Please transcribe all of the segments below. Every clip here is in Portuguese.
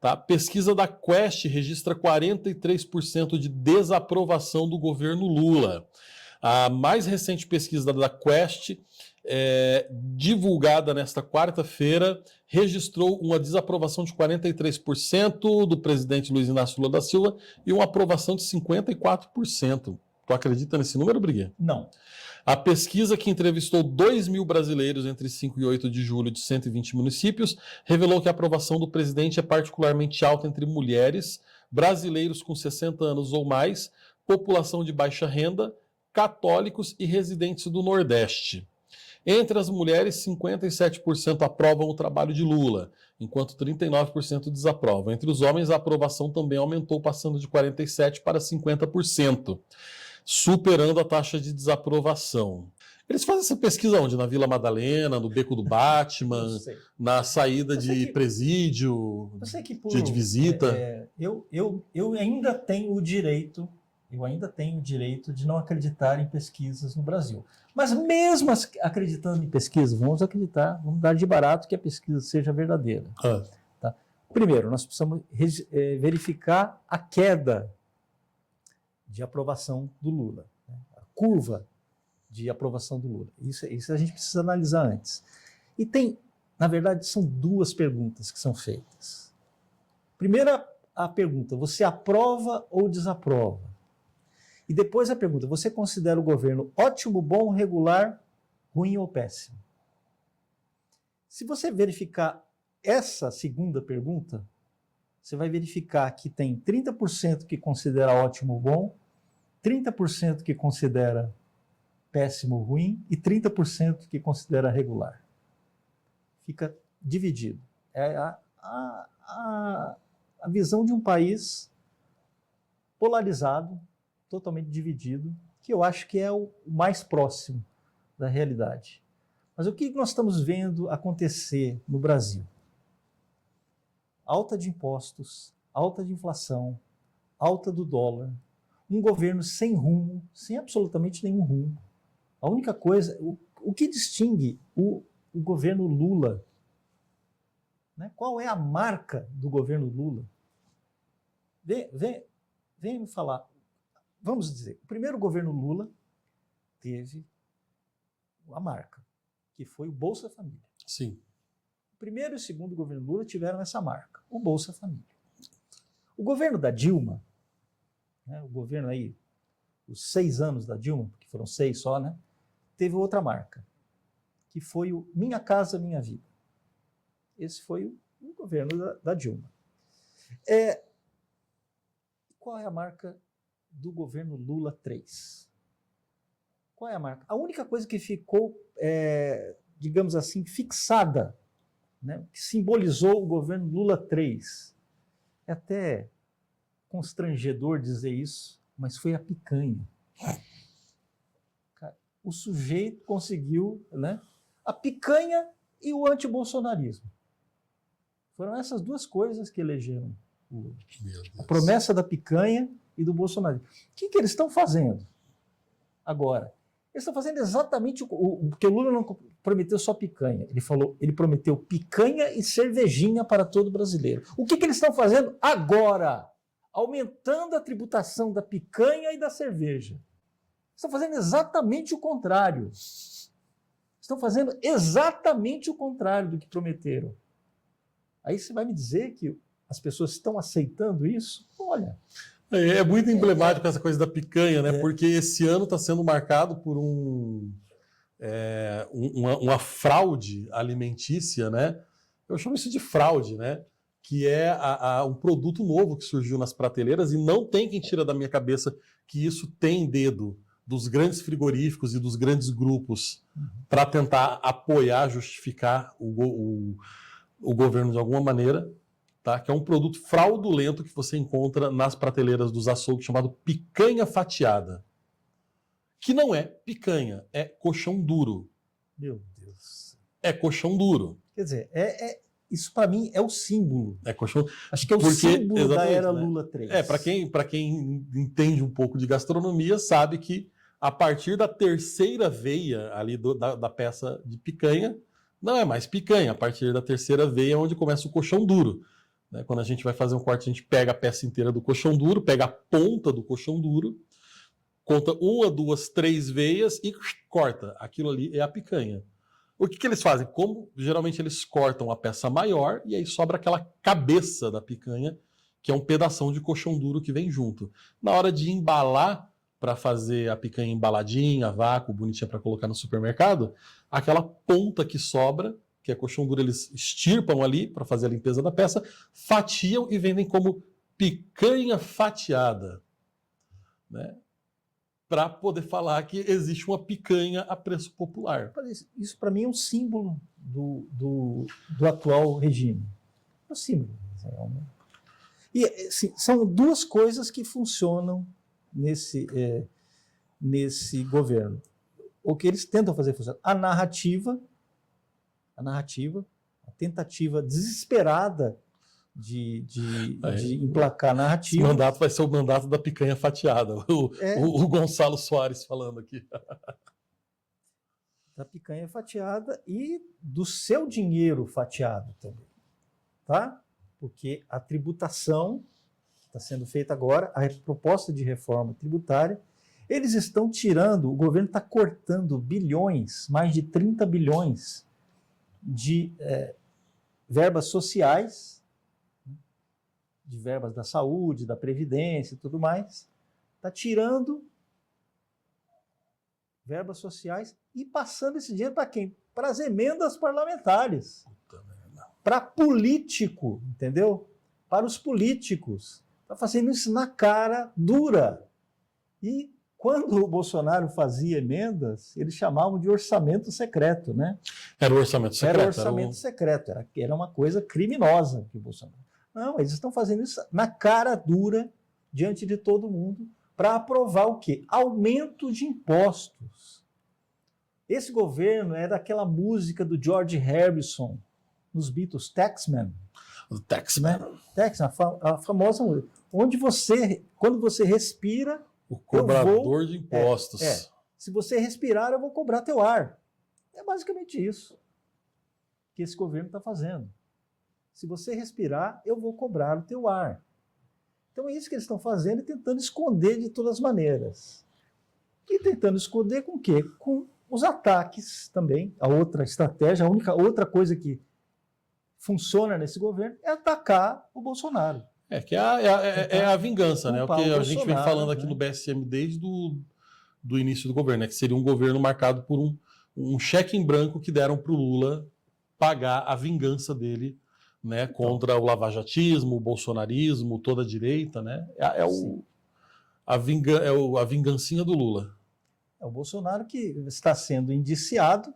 Tá? Pesquisa da Quest registra 43% de desaprovação do governo Lula. A mais recente pesquisa da Quest, divulgada nesta quarta-feira, registrou uma desaprovação de 43% do presidente Luiz Inácio Lula da Silva e uma aprovação de 54%. Tu acredita nesse número, Briguet? Não. A pesquisa, que entrevistou 2.000 brasileiros entre 5 e 8 de julho de 120 municípios, revelou que a aprovação do presidente é particularmente alta entre mulheres, brasileiros com 60 anos ou mais, população de baixa renda, católicos e residentes do Nordeste. Entre as mulheres, 57% aprovam o trabalho de Lula, enquanto 39% desaprovam. Entre os homens, a aprovação também aumentou, passando de 47% para 50%. Superando a taxa de desaprovação. Eles fazem essa pesquisa onde? Na Vila Madalena, no Beco do Batman, na saída de presídio, dia de visita? Eu ainda tenho o direito, de não acreditar em pesquisas no Brasil. Mas mesmo acreditando em pesquisas, vamos dar de barato que a pesquisa seja verdadeira. Tá? Primeiro, nós precisamos verificar a queda de aprovação do Lula, né? A curva de aprovação do Lula. Isso a gente precisa analisar antes. E na verdade, são duas perguntas que são feitas. Primeira, a pergunta: você aprova ou desaprova? E depois a pergunta: você considera o governo ótimo, bom, regular, ruim ou péssimo? Se você verificar essa segunda pergunta, você vai verificar que tem 30% que considera ótimo, bom, 30% que considera péssimo, ruim e 30% que considera regular. Fica dividido. É a visão de um país polarizado, totalmente dividido, que eu acho que é o mais próximo da realidade. Mas o que nós estamos vendo acontecer no Brasil? Alta de impostos, alta de inflação, alta do dólar, um governo sem rumo, sem absolutamente nenhum rumo. A única coisa, o que distingue o governo Lula, né? Qual é a marca do governo Lula? Vem me falar. Vamos dizer, o primeiro governo Lula teve a marca, que foi o Bolsa Família. Sim. O primeiro e o segundo governo Lula tiveram essa marca, o Bolsa Família. O governo da Dilma, né, o governo aí, os 6 anos da Dilma, que foram 6 só, né, teve outra marca, que foi o Minha Casa Minha Vida. Esse foi o governo da Dilma. Qual é a marca do governo Lula 3? Qual é a marca? A única coisa que ficou, digamos assim, fixada, né, que simbolizou o governo Lula 3, é até constrangedor dizer isso, mas foi a picanha. O sujeito conseguiu, né, a picanha e o antibolsonarismo. Foram essas duas coisas que elegeram o Lula. A promessa da picanha e do bolsonarismo. O que eles estão fazendo agora? Eles estão fazendo exatamente porque o Lula não prometeu só picanha. Ele prometeu picanha e cervejinha para todo brasileiro. O que eles estão fazendo agora? Aumentando a tributação da picanha e da cerveja. Estão fazendo exatamente o contrário. Estão fazendo exatamente o contrário do que prometeram. Aí você vai me dizer que as pessoas estão aceitando isso? Olha... É muito emblemático essa coisa da picanha, né? Porque esse ano está sendo marcado por uma fraude alimentícia, né? Eu chamo isso de fraude, né? Que é um produto novo que surgiu nas prateleiras e não tem quem tira da minha cabeça que isso tem dedo dos grandes frigoríficos e dos grandes grupos para tentar apoiar, justificar o governo de alguma maneira. Tá? Que é um produto fraudulento que você encontra nas prateleiras dos açougues, chamado picanha fatiada. Que não é picanha, é colchão duro. Meu Deus. É colchão duro. Quer dizer, isso para mim é o símbolo. É colchão... Acho que é o símbolo da era Lula 3. Para quem entende um pouco de gastronomia, sabe que a partir da terceira veia ali da peça de picanha, não é mais picanha. A partir da terceira veia é onde começa o colchão duro. né? Quando a gente vai fazer um corte, a gente pega a peça inteira do colchão duro, pega a ponta do colchão duro, conta 1, 2, 3 veias e corta. Aquilo ali é a picanha. O que eles fazem? Como geralmente eles cortam a peça maior e aí sobra aquela cabeça da picanha, que é um pedação de colchão duro que vem junto. Na hora de embalar, para fazer a picanha embaladinha, a vácuo, bonitinha para colocar no supermercado, aquela ponta que sobra, que é colchão duro, eles extirpam ali para fazer a limpeza da peça, fatiam e vendem como picanha fatiada, né? Para poder falar que existe uma picanha a preço popular. Isso para mim é um símbolo do atual regime. É um símbolo. E assim, são duas coisas que funcionam nesse governo. O que eles tentam fazer funcionar. A narrativa, a tentativa desesperada de emplacar a narrativa. Esse mandato vai ser o mandato da picanha fatiada. O Gonçalo Soares falando aqui. Da picanha fatiada e do seu dinheiro fatiado também. Tá? Porque a tributação está sendo feita agora, a proposta de reforma tributária, eles estão tirando, o governo está cortando bilhões, mais de 30 bilhões de verbas sociais, de verbas da saúde, da previdência e tudo mais, está tirando verbas sociais e passando esse dinheiro para quem? Para as emendas parlamentares. Para político, entendeu? Para os políticos. Está fazendo isso na cara dura. E quando o Bolsonaro fazia emendas, eles chamavam de orçamento secreto, né? Era o orçamento secreto. Era orçamento secreto. Era uma coisa criminosa que o Bolsonaro... Não, eles estão fazendo isso na cara dura, diante de todo mundo, para aprovar o quê? Aumento de impostos. Esse governo é daquela música do George Harrison, nos Beatles, Taxman. O Taxman. Taxman, a famosa música. Quando você respira... O cobrador de impostos. Se você respirar, eu vou cobrar teu ar. É basicamente isso que esse governo está fazendo. Se você respirar, eu vou cobrar o teu ar. Então é isso que eles estão fazendo e tentando esconder de todas as maneiras. E tentando esconder com o quê? Com os ataques também. A outra estratégia, a única outra coisa que funciona nesse governo é atacar o Bolsonaro. Que é a vingança, né? O que a gente vem falando aqui no BSM desde do início do governo, né? Que seria um governo marcado por um cheque em branco que deram para o Lula pagar a vingança dele, né? Contra o lavajatismo, o bolsonarismo, toda a direita, né? A vingancinha do Lula. É o Bolsonaro que está sendo indiciado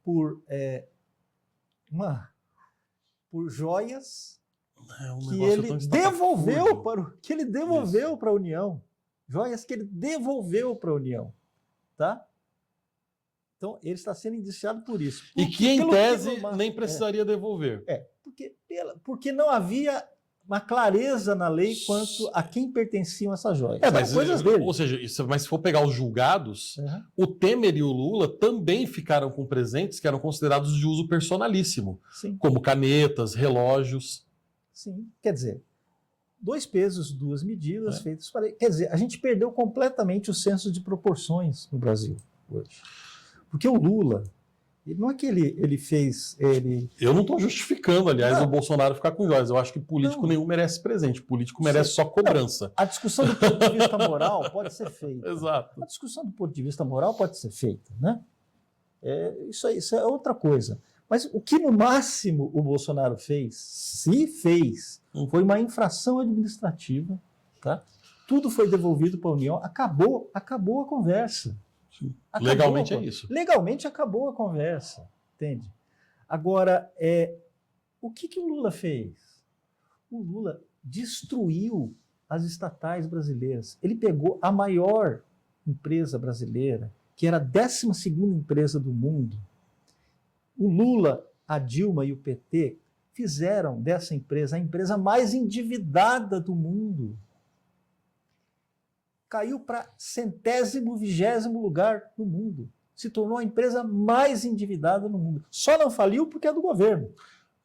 por joias que ele devolveu para a União. Joias que ele devolveu para a União. Tá? Então, ele está sendo indiciado por isso. E que, em tese, nem precisaria devolver. Porque não havia uma clareza na lei quanto a quem pertenciam essas joias. Mas, coisas dele. Ou seja, mas se for pegar os julgados, o Temer e o Lula também ficaram com presentes que eram considerados de uso personalíssimo. Sim. Como canetas, relógios. Sim, quer dizer, 2 pesos, 2 medidas feitas para... Quer dizer, a gente perdeu completamente o senso de proporções no Brasil hoje. Porque o Lula, não é que ele fez... Eu não estou justificando, aliás, o Bolsonaro ficar com joias. Eu acho que político nenhum merece presente. Político merece só cobrança. A discussão do ponto de vista moral pode ser feita. Exato. A discussão do ponto de vista moral pode ser feita, né? Isso é outra coisa. Mas o que no máximo o Bolsonaro fez, se fez, foi uma infração administrativa, tá? Tudo foi devolvido para a União, acabou a conversa. Legalmente é isso. Legalmente acabou a conversa, entende? Agora, o que o Lula fez? O Lula destruiu as estatais brasileiras. Ele pegou a maior empresa brasileira, que era a 12ª empresa do mundo. O Lula, a Dilma e o PT fizeram dessa empresa a empresa mais endividada do mundo. Caiu para 100º, 20º lugar no mundo. Se tornou a empresa mais endividada no mundo. Só não faliu porque é do governo.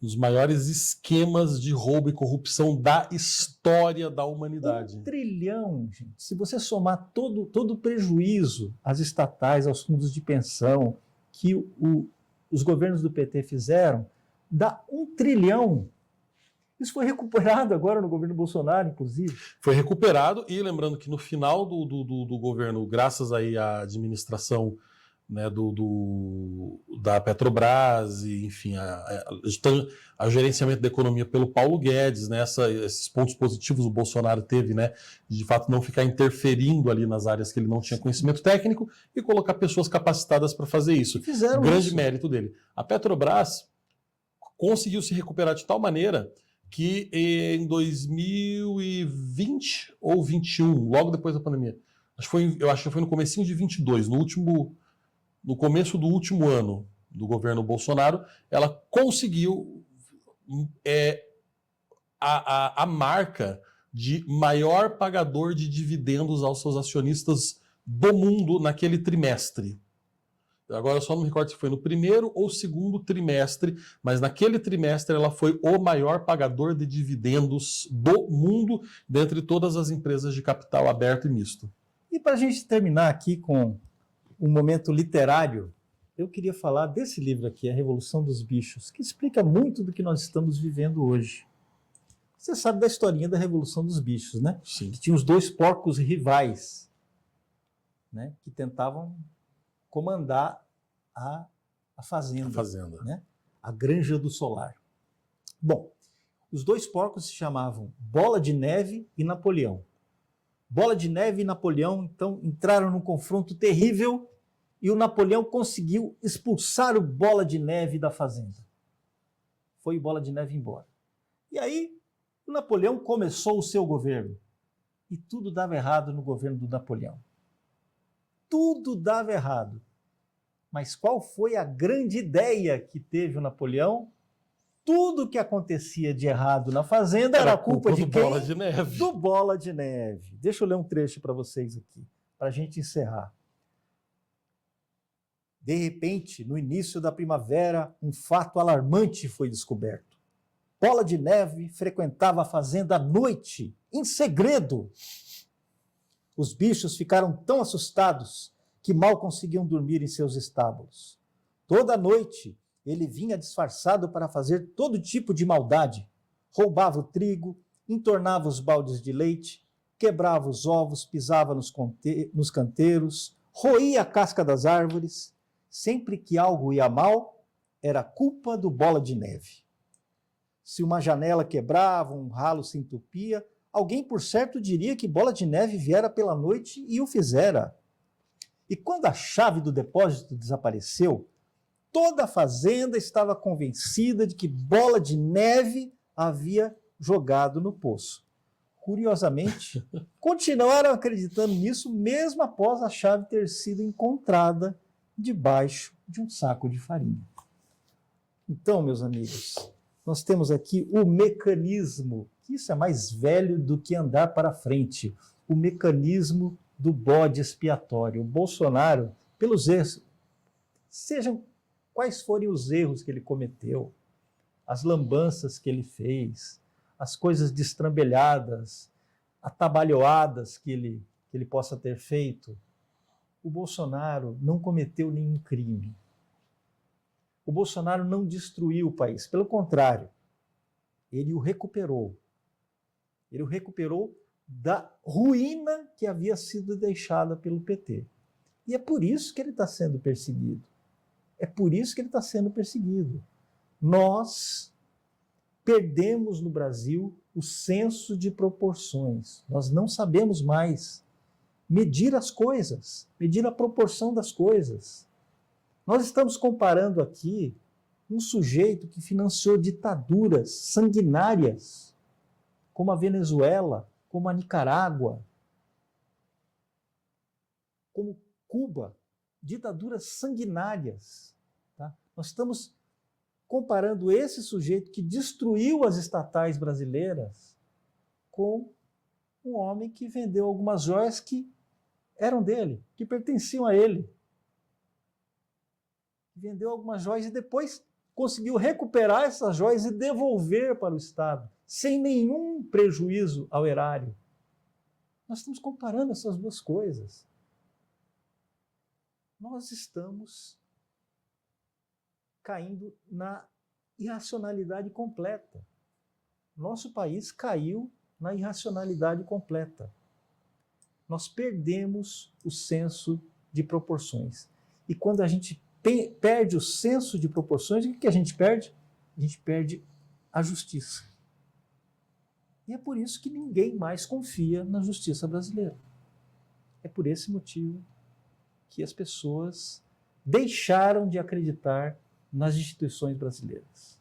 dos maiores esquemas de roubo e corrupção da história da humanidade. 1 trilhão, gente. Se você somar todo o prejuízo às estatais, aos fundos de pensão que os governos do PT fizeram, dá 1 trilhão. Isso foi recuperado agora no governo Bolsonaro, inclusive. Foi recuperado, e lembrando que no final do governo, graças aí à administração, né, da Petrobras, e enfim, a gerenciamento da economia pelo Paulo Guedes, né, esses pontos positivos o Bolsonaro teve, né, de fato não ficar interferindo ali nas áreas que ele não tinha conhecimento técnico e colocar pessoas capacitadas para fazer isso. Fizeram grande isso. mérito dele. A Petrobras conseguiu se recuperar de tal maneira que em 2020 ou 21, logo depois da pandemia, eu acho que foi no comecinho de 22, no começo do último ano do governo Bolsonaro, ela conseguiu a marca de maior pagador de dividendos aos seus acionistas do mundo naquele trimestre. Agora eu só não me recordo se foi no primeiro ou segundo trimestre, mas naquele trimestre ela foi o maior pagador de dividendos do mundo, dentre todas as empresas de capital aberto e misto. E para a gente terminar aqui com um momento literário, eu queria falar desse livro aqui, A Revolução dos Bichos, que explica muito do que nós estamos vivendo hoje. Você sabe da historinha da Revolução dos Bichos, né? Sim. Que tinha os 2 porcos rivais, né? Que tentavam comandar a fazenda, né? A Granja do Solar. Bom, os 2 porcos se chamavam Bola de Neve e Napoleão. Bola de Neve e Napoleão, então, entraram num confronto terrível e o Napoleão conseguiu expulsar o Bola de Neve da fazenda. Foi o Bola de Neve embora. E aí, o Napoleão começou o seu governo. E tudo dava errado no governo do Napoleão. Tudo dava errado. Mas qual foi a grande ideia que teve o Napoleão? Tudo que acontecia de errado na fazenda era culpa de quem? Bola de Neve. Do Bola de Neve. Deixa eu ler um trecho para vocês aqui, para a gente encerrar. De repente, no início da primavera, um fato alarmante foi descoberto. Bola de Neve frequentava a fazenda à noite, em segredo. Os bichos ficaram tão assustados que mal conseguiam dormir em seus estábulos. Toda noite, ele vinha disfarçado para fazer todo tipo de maldade. Roubava o trigo, entornava os baldes de leite, quebrava os ovos, pisava nos canteiros, roía a casca das árvores. Sempre que algo ia mal, era culpa do Bola de Neve. Se uma janela quebrava, um ralo se entupia, alguém por certo diria que Bola de Neve viera pela noite e o fizera. E quando a chave do depósito desapareceu, toda a fazenda estava convencida de que Bola de Neve havia jogado no poço. Curiosamente, continuaram acreditando nisso mesmo após a chave ter sido encontrada debaixo de um saco de farinha. Então, meus amigos, nós temos aqui o mecanismo, que isso é mais velho do que andar para frente, o mecanismo do bode expiatório. O Bolsonaro, pelos erros, sejam quais forem os erros que ele cometeu, as lambanças que ele fez, as coisas destrambelhadas, atabalhoadas que ele possa ter feito, o Bolsonaro não cometeu nenhum crime. O Bolsonaro não destruiu o país. Pelo contrário, ele o recuperou. Ele o recuperou da ruína que havia sido deixada pelo PT. E é por isso que ele está sendo perseguido. É por isso que ele está sendo perseguido. Nós perdemos no Brasil o senso de proporções. Nós não sabemos mais medir as coisas, medir a proporção das coisas. Nós estamos comparando aqui um sujeito que financiou ditaduras sanguinárias, como a Venezuela, como a Nicarágua, como Cuba, ditaduras sanguinárias. Tá? Nós estamos comparando esse sujeito que destruiu as estatais brasileiras com um homem que vendeu algumas joias que eram dele, que pertenciam a ele. Vendeu algumas joias e depois conseguiu recuperar essas joias e devolver para o Estado, sem nenhum prejuízo ao erário. Nós estamos comparando essas duas coisas. Nós estamos caindo na irracionalidade completa. Nosso país caiu na irracionalidade completa. Nós perdemos o senso de proporções. E quando a gente perde o senso de proporções, o que a gente perde? A gente perde a justiça. E é por isso que ninguém mais confia na justiça brasileira. É por esse motivo que as pessoas deixaram de acreditar nas instituições brasileiras.